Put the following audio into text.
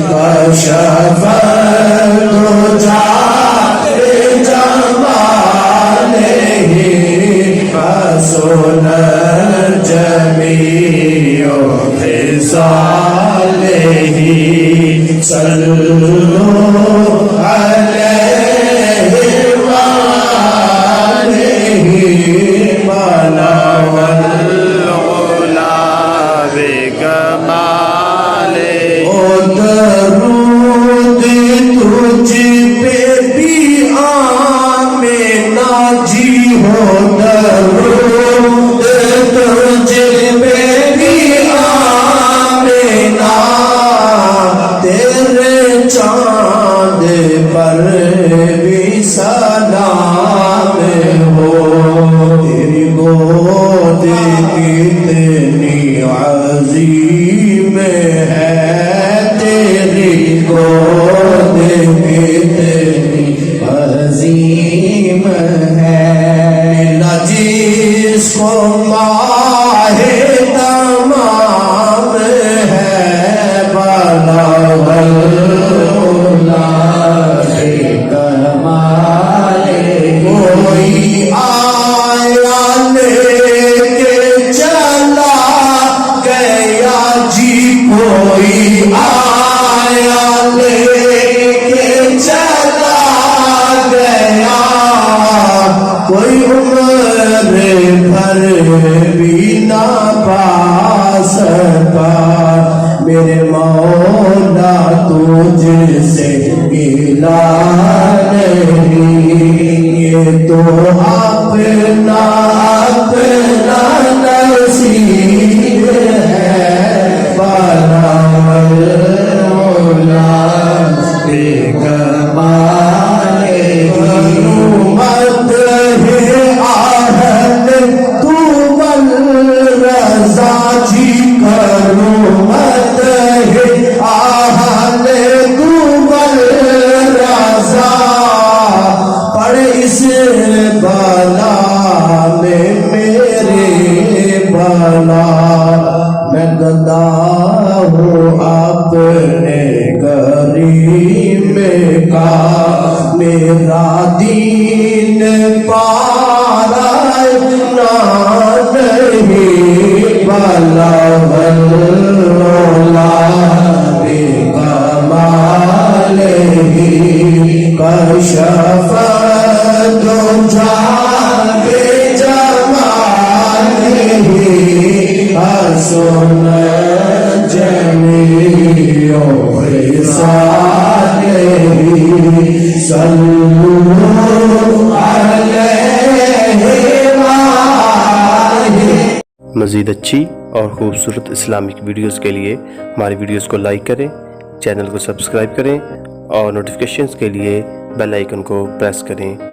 کشف الدجى بجماله حسن جميع خصاله صلوا عليه وآله بلغ العلا بكماله درود تجھ پہ بھی آمینہ جی ہو درود تجھ پہ بھی آمینہ تیرے چاند پر بھی سلام ہو تیری گود کتنی عظیم ہے تیری گود کتنی عظیم ہے نہ جس کو ماہ تمام ہے بلغ العلا بکمالہ کوئی آیا لے کے چلا گیا جی کوئی آیا لے کے چلا گیا کوئی عمر بھر بھی نہ پا سکا میرے مولا تجھ سے ملا نہیں یہ تو اپنا اپنا نصیب ہے بلغ العلا بکمالہ مدح اہل طوبی الرضا جی کرو مدح اہل طوبی الرضا پڑھ اس بلا میں میرے بلا میں گدا ہوں اپنے کریم کا میرا دین پارا نہیں بلغ العلا بکمالہ کشف الدجى بجماله حسن جميع خصاله صلوا عليه وآله مزید اچھی اور خوبصورت اسلامک ویڈیوز کے لیے ہماری ویڈیوز کو لائک کریں، چینل کو سبسکرائب کریں اور نوٹیفیکیشنز کے لیے بیل آئیکن کو پریس کریں۔